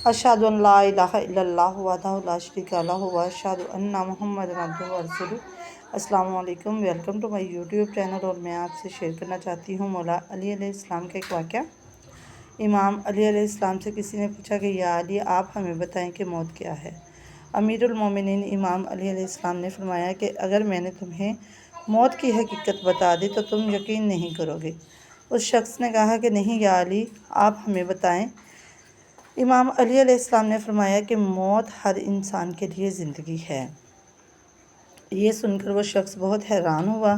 अशहदु अन ला इलाहा इल्लल्लाहु वहदहु ला शरीका लहु व अशहदु अन्ना मुहम्मदन अब्दुहु व रसूलुहु। अस्सलाम वालेकुम, welcome to my YouTube channel. और मैं आपसे शेयर करना चाहती हूँ मौला अली अलैहिस्सलाम का एक वाक़या। इमाम अली अलैहिस्सलाम से किसी ने पूछा कि या अली, आप हमें बताएं कि मौत क्या है। अमीरुल मोमिनीन इमाम अली अलैहिस्सलाम ने फरमाया कि अगर मैंने तुम्हें मौत की हकीकत बता दी तो तुम यकीन नहीं करोगे। उस शख्स ने कहा कि नहीं या अली, आप हमें बताएं। इमाम अली अलैहिस्सलाम ने फरमाया कि मौत हर इंसान के लिए ज़िंदगी है। ये सुनकर वो शख्स बहुत हैरान हुआ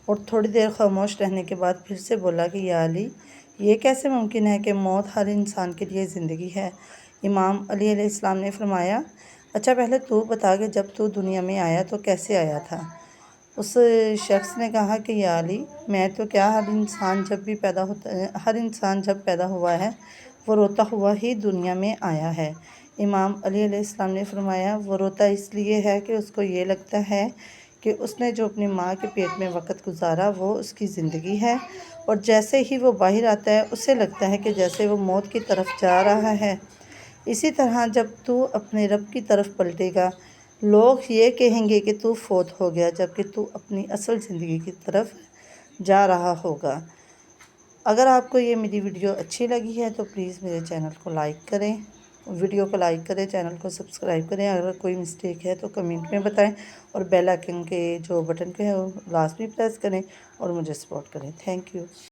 और थोड़ी देर खामोश रहने के बाद फिर से बोला कि या अली, ये कैसे मुमकिन है कि मौत हर इंसान के लिए ज़िंदगी है। इमाम अली अलैहिस्सलाम ने फरमाया, अच्छा पहले तू बता कि जब तू दुनिया में आया तो कैसे आया था। उस शख्स ने कहा कि या अली, मैं तो क्या, हर इंसान जब पैदा हुआ है वो रोता हुआ ही दुनिया में आया है। इमाम अली अलैहिस्सलाम ने फरमाया, वो रोता इसलिए है कि उसको ये लगता है कि उसने जो अपनी माँ के पेट में वक़्त गुजारा वो उसकी ज़िंदगी है, और जैसे ही वो बाहर आता है उसे लगता है कि जैसे वो मौत की तरफ जा रहा है। इसी तरह जब तू अपने रब की तरफ पलटेगा, लोग ये कहेंगे कि तू फौत हो गया, जबकि तू अपनी असल ज़िंदगी की तरफ जा रहा होगा। अगर आपको ये मेरी वीडियो अच्छी लगी है तो प्लीज़ मेरे चैनल को लाइक करें, वीडियो को लाइक करें, चैनल को सब्सक्राइब करें। अगर कोई मिस्टेक है तो कमेंट में बताएं, और बेल आइकन के जो बटन पे है वो लास्ट में प्रेस करें और मुझे सपोर्ट करें। Thank you.